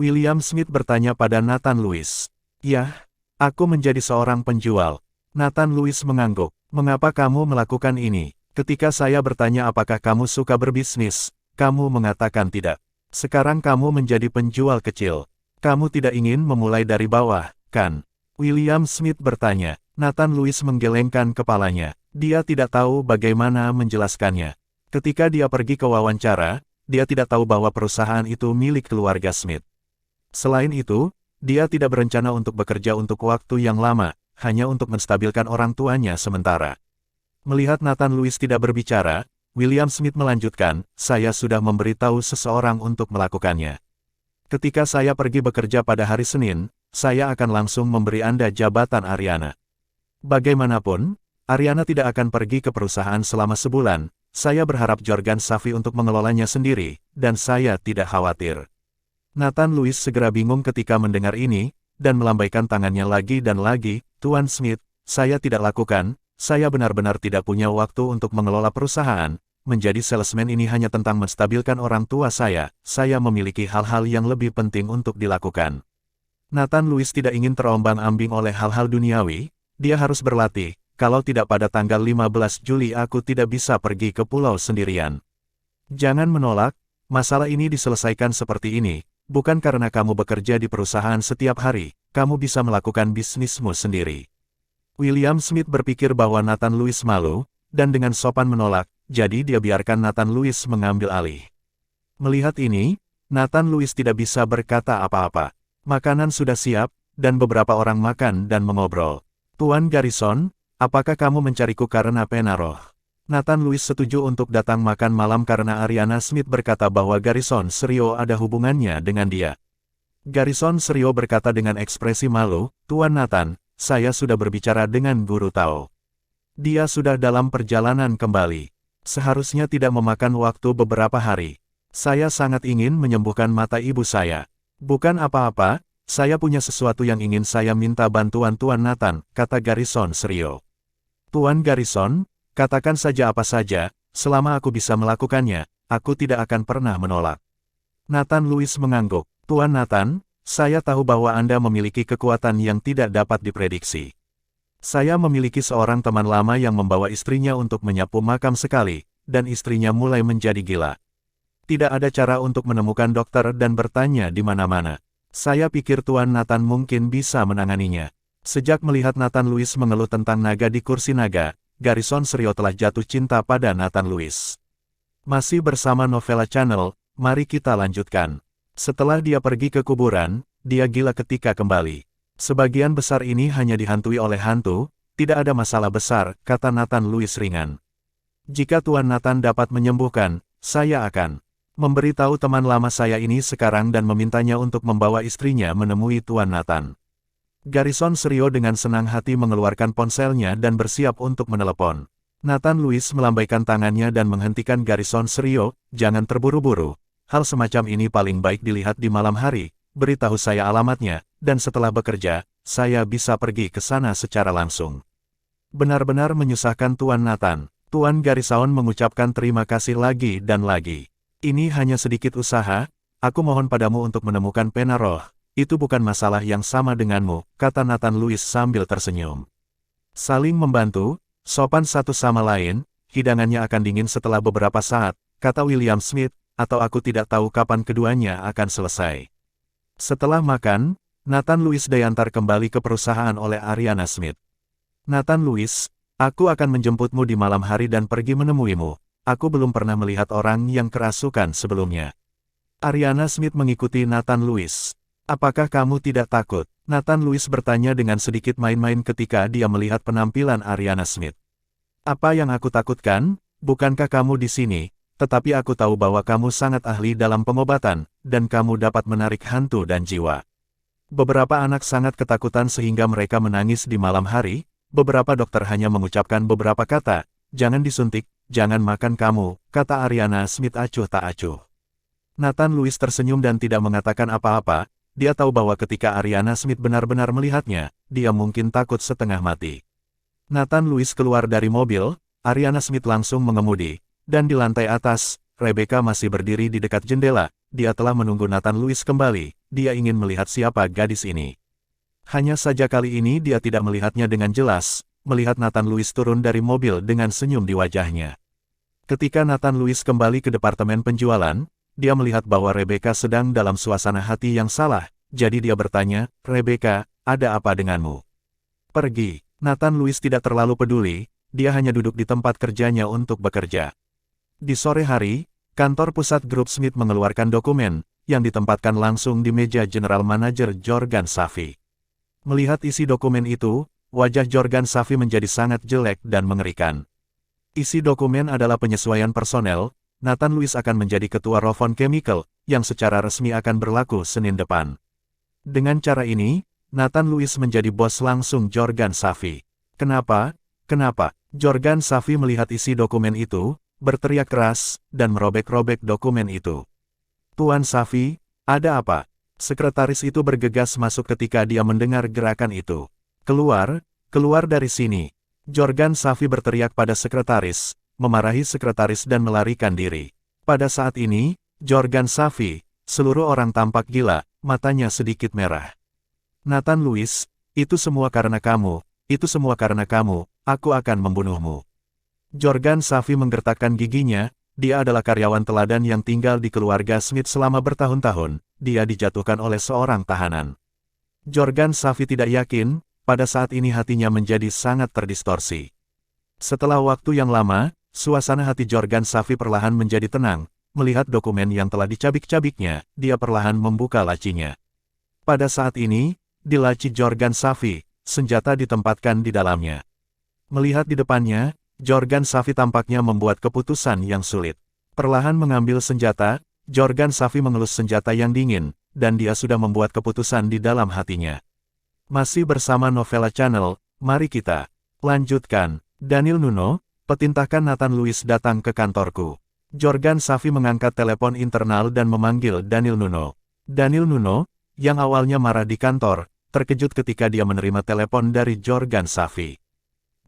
William Smith bertanya pada Nathan Lewis. Yah, aku menjadi seorang penjual. Nathan Lewis mengangguk. Mengapa kamu melakukan ini? Ketika saya bertanya apakah kamu suka berbisnis, kamu mengatakan tidak. Sekarang kamu menjadi penjual kecil. Kamu tidak ingin memulai dari bawah, kan? William Smith bertanya. Nathan Lewis menggelengkan kepalanya. Dia tidak tahu bagaimana menjelaskannya. Ketika dia pergi ke wawancara, dia tidak tahu bahwa perusahaan itu milik keluarga Smith. Selain itu, dia tidak berencana untuk bekerja untuk waktu yang lama, hanya untuk menstabilkan orang tuanya sementara. Melihat Nathan Lewis tidak berbicara, William Smith melanjutkan, saya sudah memberitahu seseorang untuk melakukannya. Ketika saya pergi bekerja pada hari Senin, saya akan langsung memberi Anda jabatan Ariana. Bagaimanapun, Ariana tidak akan pergi ke perusahaan selama sebulan. Saya berharap Jorgan Safi untuk mengelolanya sendiri, dan saya tidak khawatir. Nathan Lewis segera bingung ketika mendengar ini, dan melambaikan tangannya lagi dan lagi, Tuan Smith, saya tidak lakukan, saya benar-benar tidak punya waktu untuk mengelola perusahaan, menjadi salesman ini hanya tentang menstabilkan orang tua saya memiliki hal-hal yang lebih penting untuk dilakukan. Nathan Lewis tidak ingin terombang-ambing oleh hal-hal duniawi, dia harus berlatih, kalau tidak pada tanggal 15 Juli aku tidak bisa pergi ke pulau sendirian. Jangan menolak, masalah ini diselesaikan seperti ini, bukan karena kamu bekerja di perusahaan setiap hari, kamu bisa melakukan bisnismu sendiri. William Smith berpikir bahwa Nathan Lewis malu, dan dengan sopan menolak, jadi dia biarkan Nathan Lewis mengambil alih. Melihat ini, Nathan Lewis tidak bisa berkata apa-apa. Makanan sudah siap, dan beberapa orang makan dan mengobrol. Tuan Garrison, apakah kamu mencariku karena Penaroh? Nathan Lewis setuju untuk datang makan malam karena Ariana Smith berkata bahwa Garrison Serio ada hubungannya dengan dia. Garrison Serio berkata dengan ekspresi malu, Tuan Nathan, saya sudah berbicara dengan Guru Tao. Dia sudah dalam perjalanan kembali. Seharusnya tidak memakan waktu beberapa hari. Saya sangat ingin menyembuhkan mata ibu saya. Bukan apa-apa, saya punya sesuatu yang ingin saya minta bantuan Tuan Nathan, kata Garrison Serio. Tuan Garrison, katakan saja apa saja, selama aku bisa melakukannya, aku tidak akan pernah menolak. Nathan Lewis mengangguk. Tuan Nathan, saya tahu bahwa Anda memiliki kekuatan yang tidak dapat diprediksi. Saya memiliki seorang teman lama yang membawa istrinya untuk menyapu makam sekali, dan istrinya mulai menjadi gila. Tidak ada cara untuk menemukan dokter dan bertanya di mana-mana. Saya pikir Tuan Nathan mungkin bisa menanganinya. Sejak melihat Nathan Lewis mengeluh tentang naga di kursi naga, Garrison Serio telah jatuh cinta pada Nathan Lewis. Masih bersama Novella Channel, mari kita lanjutkan. Setelah dia pergi ke kuburan, dia gila ketika kembali. Sebagian besar ini hanya dihantui oleh hantu, tidak ada masalah besar, kata Nathan Lewis ringan. Jika Tuan Nathan dapat menyembuhkan, saya akan memberitahu teman lama saya ini sekarang dan memintanya untuk membawa istrinya menemui Tuan Nathan. Garrison Serio dengan senang hati mengeluarkan ponselnya dan bersiap untuk menelepon. Nathan Lewis melambaikan tangannya dan menghentikan Garrison Serio, jangan terburu-buru. Hal semacam ini paling baik dilihat di malam hari, beritahu saya alamatnya, dan setelah bekerja, saya bisa pergi ke sana secara langsung. Benar-benar menyusahkan Tuan Nathan. Tuan Garrison mengucapkan terima kasih lagi dan lagi. Ini hanya sedikit usaha, aku mohon padamu untuk menemukan Penaroh. Itu bukan masalah yang sama denganmu, kata Nathan Lewis sambil tersenyum. Saling membantu, sopan satu sama lain, hidangannya akan dingin setelah beberapa saat, kata William Smith, atau aku tidak tahu kapan keduanya akan selesai. Setelah makan, Nathan Lewis diantar kembali ke perusahaan oleh Ariana Smith. Nathan Lewis, aku akan menjemputmu di malam hari dan pergi menemuimu. Aku belum pernah melihat orang yang kerasukan sebelumnya. Ariana Smith mengikuti Nathan Lewis. Apakah kamu tidak takut? Nathan Lewis bertanya dengan sedikit main-main ketika dia melihat penampilan Ariana Smith. Apa yang aku takutkan? Bukankah kamu di sini? Tetapi aku tahu bahwa kamu sangat ahli dalam pengobatan, dan kamu dapat menarik hantu dan jiwa. Beberapa anak sangat ketakutan sehingga mereka menangis di malam hari, beberapa dokter hanya mengucapkan beberapa kata, jangan disuntik, jangan makan kamu, kata Ariana Smith acuh tak acuh. Nathan Lewis tersenyum dan tidak mengatakan apa-apa, dia tahu bahwa ketika Ariana Smith benar-benar melihatnya, dia mungkin takut setengah mati. Nathan Lewis keluar dari mobil, Ariana Smith langsung mengemudi. Dan di lantai atas, Rebecca masih berdiri di dekat jendela, dia telah menunggu Nathan Lewis kembali, dia ingin melihat siapa gadis ini. Hanya saja kali ini dia tidak melihatnya dengan jelas, melihat Nathan Lewis turun dari mobil dengan senyum di wajahnya. Ketika Nathan Lewis kembali ke departemen penjualan, dia melihat bahwa Rebecca sedang dalam suasana hati yang salah, jadi dia bertanya, Rebecca, ada apa denganmu? Pergi. Nathan Lewis tidak terlalu peduli, dia hanya duduk di tempat kerjanya untuk bekerja. Di sore hari, kantor pusat grup Smith mengeluarkan dokumen, yang ditempatkan langsung di meja General Manager Jorgan Safi. Melihat isi dokumen itu, wajah Jorgan Safi menjadi sangat jelek dan mengerikan. Isi dokumen adalah penyesuaian personel. Nathan Lewis akan menjadi ketua Rovon Chemical, yang secara resmi akan berlaku Senin depan. Dengan cara ini, Nathan Lewis menjadi bos langsung Jorgan Safi. Kenapa? Kenapa? Jorgan Safi melihat isi dokumen itu, berteriak keras, dan merobek-robek dokumen itu. Tuan Safi, ada apa? Sekretaris itu bergegas masuk ketika dia mendengar gerakan itu. Keluar, keluar dari sini. Jorgan Safi berteriak pada sekretaris, memarahi sekretaris dan melarikan diri. Pada saat ini, Jorgan Safi, seluruh orang tampak gila, matanya sedikit merah. Nathan Lewis, itu semua karena kamu, aku akan membunuhmu. Jorgan Safi menggertakkan giginya, dia adalah karyawan teladan yang tinggal di keluarga Smith selama bertahun-tahun, dia dijatuhkan oleh seorang tahanan. Jorgan Safi tidak yakin, pada saat ini hatinya menjadi sangat terdistorsi. Setelah waktu yang lama, suasana hati Jorgan Safi perlahan menjadi tenang, melihat dokumen yang telah dicabik-cabiknya, dia perlahan membuka lacinya. Pada saat ini, di laci Jorgan Safi, senjata ditempatkan di dalamnya. Melihat di depannya, Jorgan Safi tampaknya membuat keputusan yang sulit. Perlahan mengambil senjata, Jorgan Safi mengelus senjata yang dingin, dan dia sudah membuat keputusan di dalam hatinya. Masih bersama Novella Channel, mari kita lanjutkan. Daniel Nuno, perintahkan Nathan Lewis datang ke kantorku. Jorgan Safi mengangkat telepon internal dan memanggil Daniel Nuno. Daniel Nuno, yang awalnya marah di kantor, terkejut ketika dia menerima telepon dari Jorgan Safi.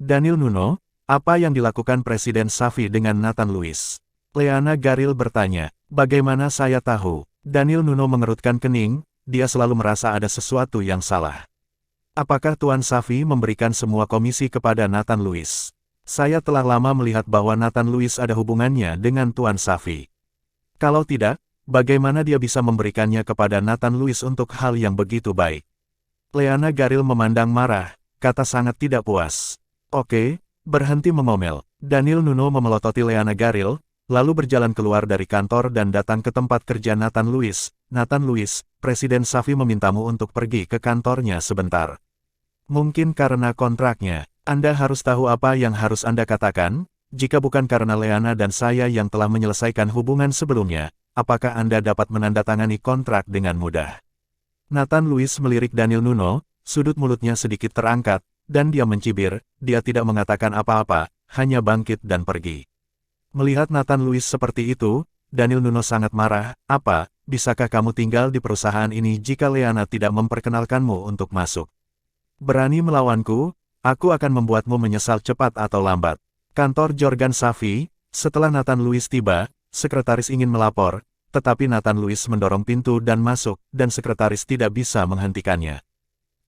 Daniel Nuno, apa yang dilakukan Presiden Safi dengan Nathan Lewis? Leana Garil bertanya. Bagaimana saya tahu? Daniel Nuno mengerutkan kening, dia selalu merasa ada sesuatu yang salah. Apakah Tuan Safi memberikan semua komisi kepada Nathan Lewis? Saya telah lama melihat bahwa Nathan Lewis ada hubungannya dengan Tuan Safi. Kalau tidak, bagaimana dia bisa memberikannya kepada Nathan Lewis untuk hal yang begitu baik? Leana Garil memandang marah, kata sangat tidak puas. Oke, berhenti mengomel. Daniel Nuno memelototi Leana Garil, lalu berjalan keluar dari kantor dan datang ke tempat kerja Nathan Lewis. Nathan Lewis, Presiden Safi memintamu untuk pergi ke kantornya sebentar. Mungkin karena kontraknya, Anda harus tahu apa yang harus Anda katakan, jika bukan karena Leana dan saya yang telah menyelesaikan hubungan sebelumnya, apakah Anda dapat menandatangani kontrak dengan mudah? Nathan Lewis melirik Daniel Nuno, sudut mulutnya sedikit terangkat, dan dia mencibir, dia tidak mengatakan apa-apa, hanya bangkit dan pergi. Melihat Nathan Lewis seperti itu, Daniel Nuno sangat marah, apa, bisakah kamu tinggal di perusahaan ini jika Leana tidak memperkenalkanmu untuk masuk? Berani melawanku, aku akan membuatmu menyesal cepat atau lambat. Kantor Jorgan Safi, setelah Nathan Lewis tiba, sekretaris ingin melapor, tetapi Nathan Lewis mendorong pintu dan masuk, dan sekretaris tidak bisa menghentikannya.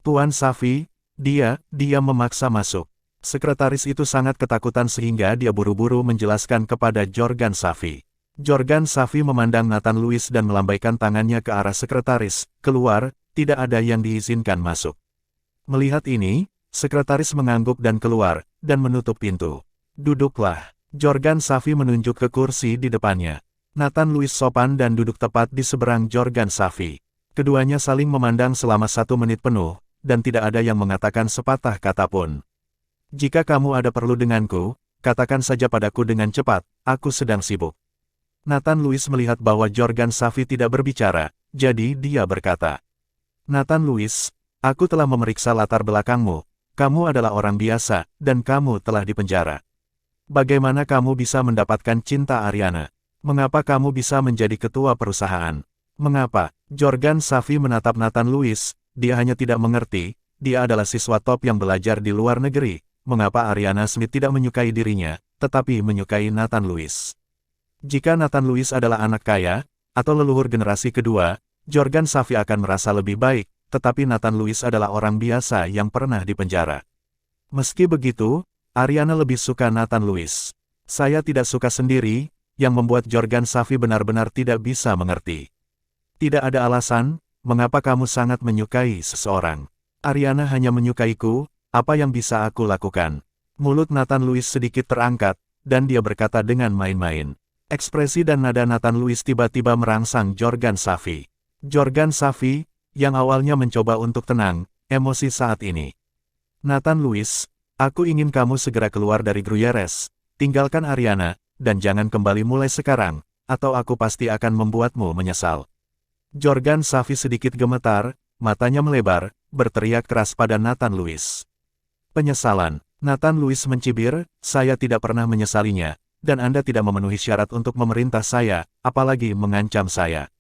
Tuan Safi, dia memaksa masuk. Sekretaris itu sangat ketakutan sehingga dia buru-buru menjelaskan kepada Jorgan Safi. Jorgan Safi memandang Nathan Lewis dan melambaikan tangannya ke arah sekretaris, keluar, tidak ada yang diizinkan masuk. Melihat ini, sekretaris mengangguk dan keluar, dan menutup pintu. Duduklah. Jorgan Safi menunjuk ke kursi di depannya. Nathan Lewis sopan dan duduk tepat di seberang Jorgan Safi. Keduanya saling memandang selama 1 menit penuh, dan tidak ada yang mengatakan sepatah kata pun. Jika kamu ada perlu denganku, katakan saja padaku dengan cepat, aku sedang sibuk. Nathan Lewis melihat bahwa Jorgan Safi tidak berbicara, jadi dia berkata. Nathan Lewis, aku telah memeriksa latar belakangmu, kamu adalah orang biasa, dan kamu telah dipenjara. Bagaimana kamu bisa mendapatkan cinta Ariana? Mengapa kamu bisa menjadi ketua perusahaan? Mengapa? Jorgan Safi menatap Nathan Lewis, dia hanya tidak mengerti, dia adalah siswa top yang belajar di luar negeri, mengapa Ariana Smith tidak menyukai dirinya, tetapi menyukai Nathan Lewis. Jika Nathan Lewis adalah anak kaya, atau leluhur generasi kedua, Jorgan Safi akan merasa lebih baik, tetapi Nathan Lewis adalah orang biasa yang pernah dipenjara. Meski begitu, Ariana lebih suka Nathan Lewis. Saya tidak suka sendiri, yang membuat Jorgan Safi benar-benar tidak bisa mengerti. Tidak ada alasan, mengapa kamu sangat menyukai seseorang. Ariana hanya menyukaiku, apa yang bisa aku lakukan? Mulut Nathan Lewis sedikit terangkat, dan dia berkata dengan main-main. Ekspresi dan nada Nathan Lewis tiba-tiba merangsang Jorgan Safi. Jorgan Safi, yang awalnya mencoba untuk tenang, emosi saat ini. Nathan Lewis, aku ingin kamu segera keluar dari Gruyères. tinggalkan Ariana, dan jangan kembali mulai sekarang, atau aku pasti akan membuatmu menyesal. Jorgan Safi sedikit gemetar, matanya melebar, berteriak keras pada Nathan Lewis. Penyesalan. Nathan Lewis mencibir, saya tidak pernah menyesalinya, dan Anda tidak memenuhi syarat untuk memerintah saya, apalagi mengancam saya.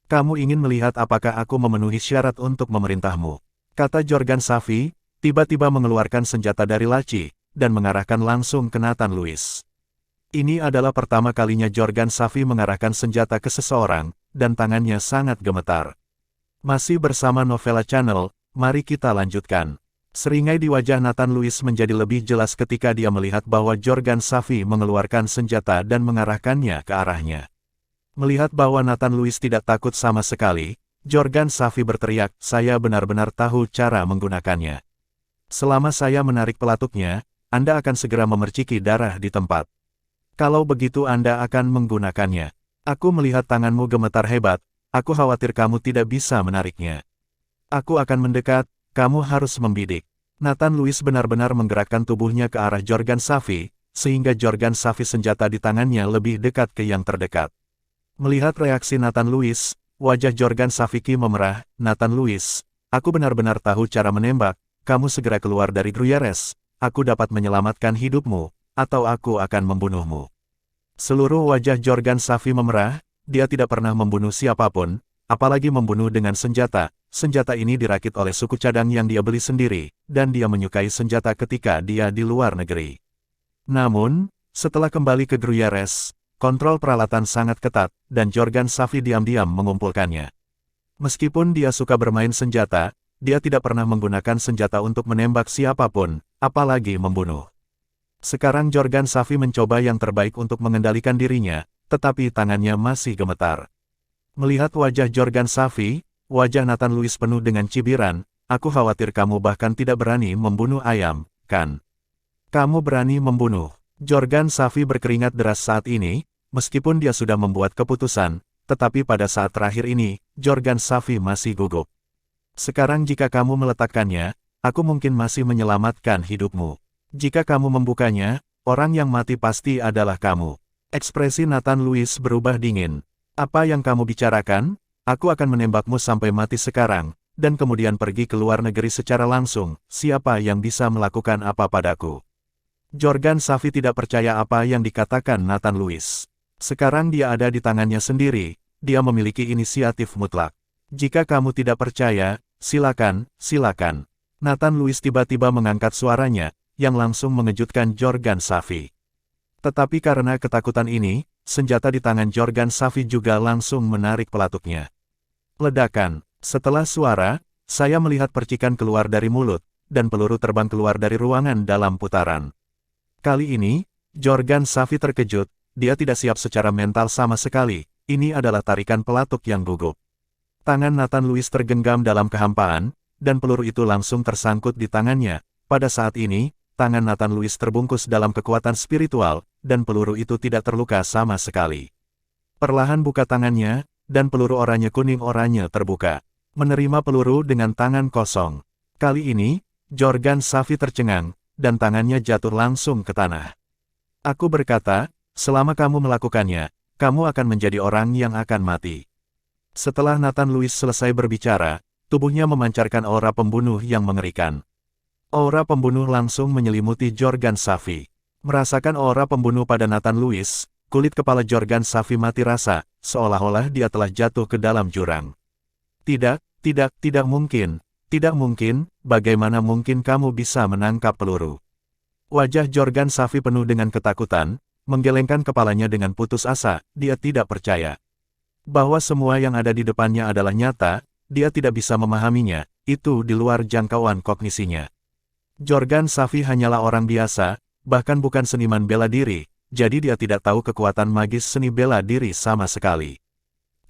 Kamu ingin melihat apakah aku memenuhi syarat untuk memerintahmu? Kata Jorgan Safi, tiba-tiba mengeluarkan senjata dari laci, dan mengarahkan langsung ke Nathan Lewis. Ini adalah pertama kalinya Jorgan Safi mengarahkan senjata ke seseorang, dan tangannya sangat gemetar. Masih bersama Novella Channel, mari kita lanjutkan. Seringai di wajah Nathan Lewis menjadi lebih jelas ketika dia melihat bahwa Jorgan Safi mengeluarkan senjata dan mengarahkannya ke arahnya. Melihat bahwa Nathan Lewis tidak takut sama sekali, Jorgan Safi berteriak, saya benar-benar tahu cara menggunakannya. Selama saya menarik pelatuknya, Anda akan segera memerciki darah di tempat. Kalau begitu Anda akan menggunakannya. Aku melihat tanganmu gemetar hebat, aku khawatir kamu tidak bisa menariknya. Aku akan mendekat, kamu harus membidik. Nathan Lewis benar-benar menggerakkan tubuhnya ke arah Jorgan Safi, sehingga Jorgan Safi senjata di tangannya lebih dekat ke yang terdekat. Melihat reaksi Nathan Lewis, wajah Jorgan Safi memerah, Nathan Lewis, aku benar-benar tahu cara menembak, kamu segera keluar dari Gruyères, aku dapat menyelamatkan hidupmu, atau aku akan membunuhmu. Seluruh wajah Jorgan Safi memerah, dia tidak pernah membunuh siapapun, apalagi membunuh dengan senjata. Senjata ini dirakit oleh suku cadang yang dia beli sendiri, dan dia menyukai senjata ketika dia di luar negeri. Namun, setelah kembali ke Gruyères, kontrol peralatan sangat ketat, dan Jorgan Safi diam-diam mengumpulkannya. Meskipun dia suka bermain senjata, dia tidak pernah menggunakan senjata untuk menembak siapapun, apalagi membunuh. Sekarang Jorgan Safi mencoba yang terbaik untuk mengendalikan dirinya, tetapi tangannya masih gemetar. Melihat wajah Jorgan Safi, wajah Nathan Lewis penuh dengan cibiran, aku khawatir kamu bahkan tidak berani membunuh ayam, kan? Kamu berani membunuh. Jorgan Safi berkeringat deras saat ini, meskipun dia sudah membuat keputusan, tetapi pada saat terakhir ini, Jorgan Safi masih gugup. Sekarang jika kamu meletakkannya, aku mungkin masih menyelamatkan hidupmu. Jika kamu membukanya, orang yang mati pasti adalah kamu. Ekspresi Nathan Lewis berubah dingin. Apa yang kamu bicarakan? Aku akan menembakmu sampai mati sekarang, dan kemudian pergi ke luar negeri secara langsung, siapa yang bisa melakukan apa padaku? Jorgan Safi tidak percaya apa yang dikatakan Nathan Lewis. Sekarang dia ada di tangannya sendiri, dia memiliki inisiatif mutlak. Jika kamu tidak percaya, silakan, silakan. Nathan Lewis tiba-tiba mengangkat suaranya, yang langsung mengejutkan Jorgan Safi. Tetapi karena ketakutan ini, senjata di tangan Jorgan Safi juga langsung menarik pelatuknya. Ledakan. Setelah suara, saya melihat percikan keluar dari mulut, dan peluru terbang keluar dari ruangan dalam putaran. Kali ini, Jorgan Safi terkejut, dia tidak siap secara mental sama sekali, ini adalah tarikan pelatuk yang gugup. Tangan Nathan Lewis tergenggam dalam kehampaan, dan peluru itu langsung tersangkut di tangannya. Pada saat ini, tangan Nathan Lewis terbungkus dalam kekuatan spiritual, dan peluru itu tidak terluka sama sekali. Perlahan buka tangannya, dan peluru oranye kuning oranye terbuka. Menerima peluru dengan tangan kosong. Kali ini, Jorgan Safi tercengang, dan tangannya jatuh langsung ke tanah. Aku berkata, selama kamu melakukannya, kamu akan menjadi orang yang akan mati. Setelah Nathan Lewis selesai berbicara, tubuhnya memancarkan aura pembunuh yang mengerikan. Aura pembunuh langsung menyelimuti Jorgan Safi. Merasakan aura pembunuh pada Nathan Lewis, kulit kepala Jorgan Safi mati rasa, seolah-olah dia telah jatuh ke dalam jurang. Tidak mungkin. Tidak mungkin, bagaimana mungkin kamu bisa menangkap peluru? Wajah Jorgan Safi penuh dengan ketakutan, menggelengkan kepalanya dengan putus asa, dia tidak percaya. Bahwa semua yang ada di depannya adalah nyata, dia tidak bisa memahaminya, itu di luar jangkauan kognisinya. Jorgan Safi hanyalah orang biasa, bahkan bukan seniman bela diri, jadi dia tidak tahu kekuatan magis seni bela diri sama sekali.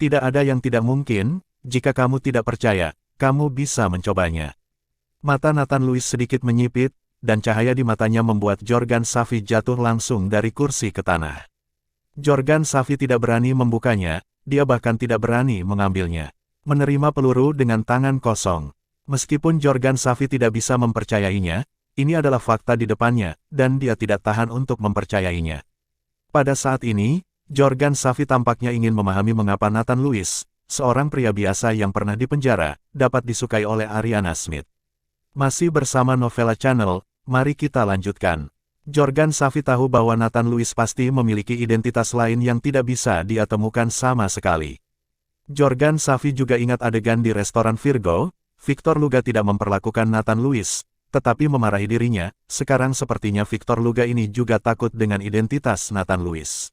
Tidak ada yang tidak mungkin, jika kamu tidak percaya, kamu bisa mencobanya. Mata Nathan Lewis sedikit menyipit, dan cahaya di matanya membuat Jorgan Safi jatuh langsung dari kursi ke tanah. Jorgan Safi tidak berani membukanya, dia bahkan tidak berani mengambilnya. Menerima peluru dengan tangan kosong. Meskipun Jorgan Safi tidak bisa mempercayainya, ini adalah fakta di depannya, dan dia tidak tahan untuk mempercayainya. Pada saat ini, Jorgan Safi tampaknya ingin memahami mengapa Nathan Lewis, seorang pria biasa yang pernah dipenjara, dapat disukai oleh Ariana Smith. Masih bersama Novella Channel, mari kita lanjutkan. Jorgan Safi tahu bahwa Nathan Lewis pasti memiliki identitas lain yang tidak bisa dia temukan sama sekali. Jorgan Safi juga ingat adegan di restoran Virgo. Victor Luga tidak memperlakukan Nathan Lewis, tetapi memarahi dirinya. Sekarang sepertinya Victor Luga ini juga takut dengan identitas Nathan Lewis.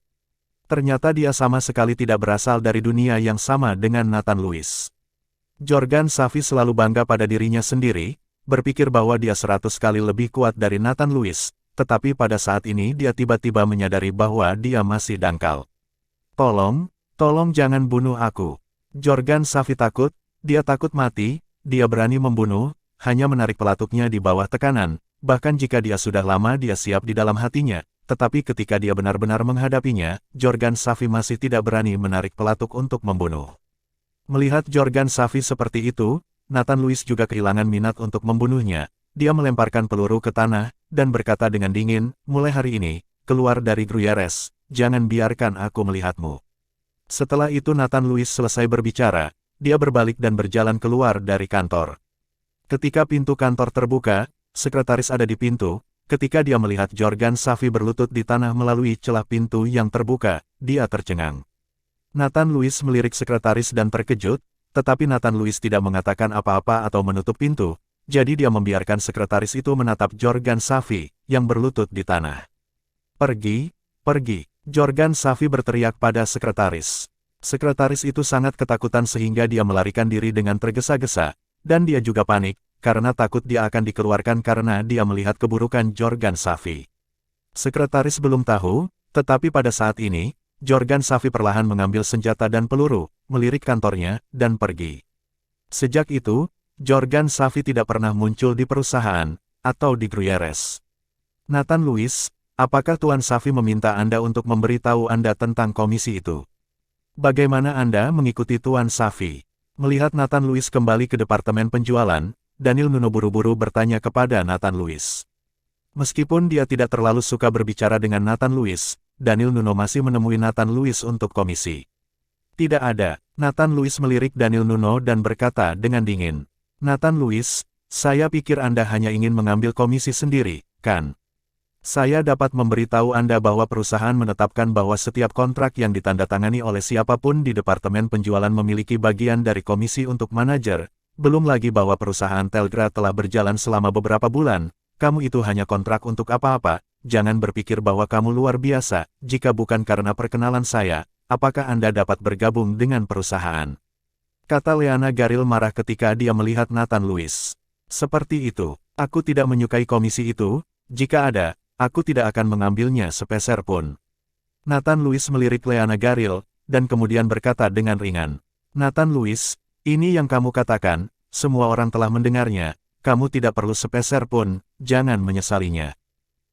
Ternyata dia sama sekali tidak berasal dari dunia yang sama dengan Nathan Lewis. Jorgan Safi selalu bangga pada dirinya sendiri, berpikir bahwa dia 100 kali lebih kuat dari Nathan Lewis. Tetapi pada saat ini dia tiba-tiba menyadari bahwa dia masih dangkal. Tolong jangan bunuh aku. Jorgan Safi takut, dia takut mati, dia berani membunuh, hanya menarik pelatuknya di bawah tekanan, bahkan jika dia sudah lama dia siap di dalam hatinya, tetapi ketika dia benar-benar menghadapinya, Jorgan Safi masih tidak berani menarik pelatuk untuk membunuh. Melihat Jorgan Safi seperti itu, Nathan Lewis juga kehilangan minat untuk membunuhnya. Dia melemparkan peluru ke tanah, dan berkata dengan dingin, mulai hari ini, keluar dari Gruyères, jangan biarkan aku melihatmu. Setelah itu Nathan Lewis selesai berbicara, dia berbalik dan berjalan keluar dari kantor. Ketika pintu kantor terbuka, sekretaris ada di pintu, ketika dia melihat Jorgan Safi berlutut di tanah melalui celah pintu yang terbuka, dia tercengang. Nathan Lewis melirik sekretaris dan terkejut, tetapi Nathan Lewis tidak mengatakan apa-apa atau menutup pintu. Jadi dia membiarkan sekretaris itu menatap Jorgan Safi, yang berlutut di tanah. Pergi, pergi. Jorgan Safi berteriak pada sekretaris. Sekretaris itu sangat ketakutan sehingga dia melarikan diri dengan tergesa-gesa, dan dia juga panik, karena takut dia akan dikeluarkan karena dia melihat keburukan Jorgan Safi. Sekretaris belum tahu, tetapi pada saat ini, Jorgan Safi perlahan mengambil senjata dan peluru, melirik kantornya, dan pergi. Sejak itu, Jorgan Safi tidak pernah muncul di perusahaan, atau di Gruyères. Nathan Lewis, apakah Tuan Safi meminta Anda untuk memberitahu Anda tentang komisi itu? Bagaimana Anda mengikuti Tuan Safi? Melihat Nathan Lewis kembali ke departemen penjualan, Daniel Nuno buru-buru bertanya kepada Nathan Lewis. Meskipun dia tidak terlalu suka berbicara dengan Nathan Lewis, Daniel Nuno masih menemui Nathan Lewis untuk komisi. Tidak ada. Nathan Lewis melirik Daniel Nuno dan berkata dengan dingin. Nathan Lewis, saya pikir Anda hanya ingin mengambil komisi sendiri, kan? Saya dapat memberitahu Anda bahwa perusahaan menetapkan bahwa setiap kontrak yang ditandatangani oleh siapapun di departemen penjualan memiliki bagian dari komisi untuk manajer, belum lagi bahwa perusahaan Telgra telah berjalan selama beberapa bulan, kamu itu hanya kontrak untuk apa-apa, jangan berpikir bahwa kamu luar biasa, jika bukan karena perkenalan saya, apakah Anda dapat bergabung dengan perusahaan? Kata Leana Garil marah ketika dia melihat Nathan Lewis. Seperti itu, aku tidak menyukai komisi itu, jika ada, aku tidak akan mengambilnya sepeser pun. Nathan Lewis melirik Leana Garil, dan kemudian berkata dengan ringan. Nathan Lewis, ini yang kamu katakan, semua orang telah mendengarnya, kamu tidak perlu sepeser pun, jangan menyesalinya.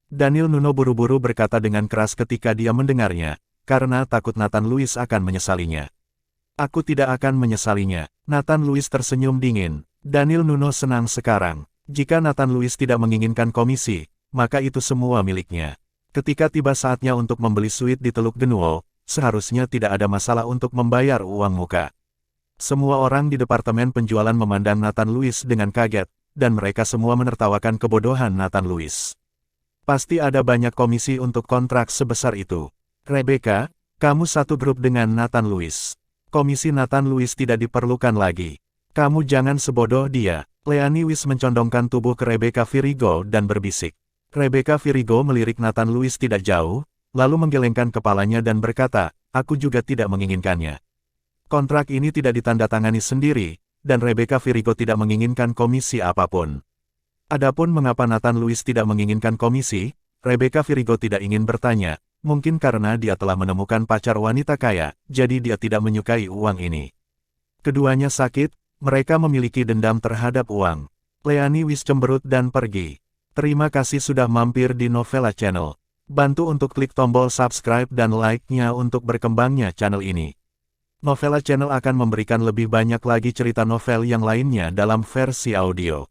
Daniel Nuno buru-buru berkata dengan keras ketika dia mendengarnya, karena takut Nathan Lewis akan menyesalinya. Aku tidak akan menyesalinya. Nathan Lewis tersenyum dingin. Daniel Nuno senang sekarang. Jika Nathan Lewis tidak menginginkan komisi, maka itu semua miliknya. Ketika tiba saatnya untuk membeli suite di Teluk Genuo, seharusnya tidak ada masalah untuk membayar uang muka. Semua orang di departemen penjualan memandang Nathan Lewis dengan kaget, dan mereka semua menertawakan kebodohan Nathan Lewis. Pasti ada banyak komisi untuk kontrak sebesar itu. Rebecca, kamu satu grup dengan Nathan Lewis. Komisi Nathan Lewis tidak diperlukan lagi. Kamu jangan sebodoh dia. Leanne Lewis mencondongkan tubuh ke Rebecca Virigo dan berbisik. Rebecca Virigo melirik Nathan Lewis tidak jauh, lalu menggelengkan kepalanya dan berkata, aku juga tidak menginginkannya. Kontrak ini tidak ditandatangani sendiri, dan Rebecca Virigo tidak menginginkan komisi apapun. Adapun mengapa Nathan Lewis tidak menginginkan komisi, Rebecca Virigo tidak ingin bertanya. Mungkin karena dia telah menemukan pacar wanita kaya, jadi dia tidak menyukai uang ini. Keduanya sakit, mereka memiliki dendam terhadap uang. Leanne Lewis cemberut dan pergi. Terima kasih sudah mampir di Novella Channel. Bantu untuk klik tombol subscribe dan like-nya untuk berkembangnya channel ini. Novella Channel akan memberikan lebih banyak lagi cerita novel yang lainnya dalam versi audio.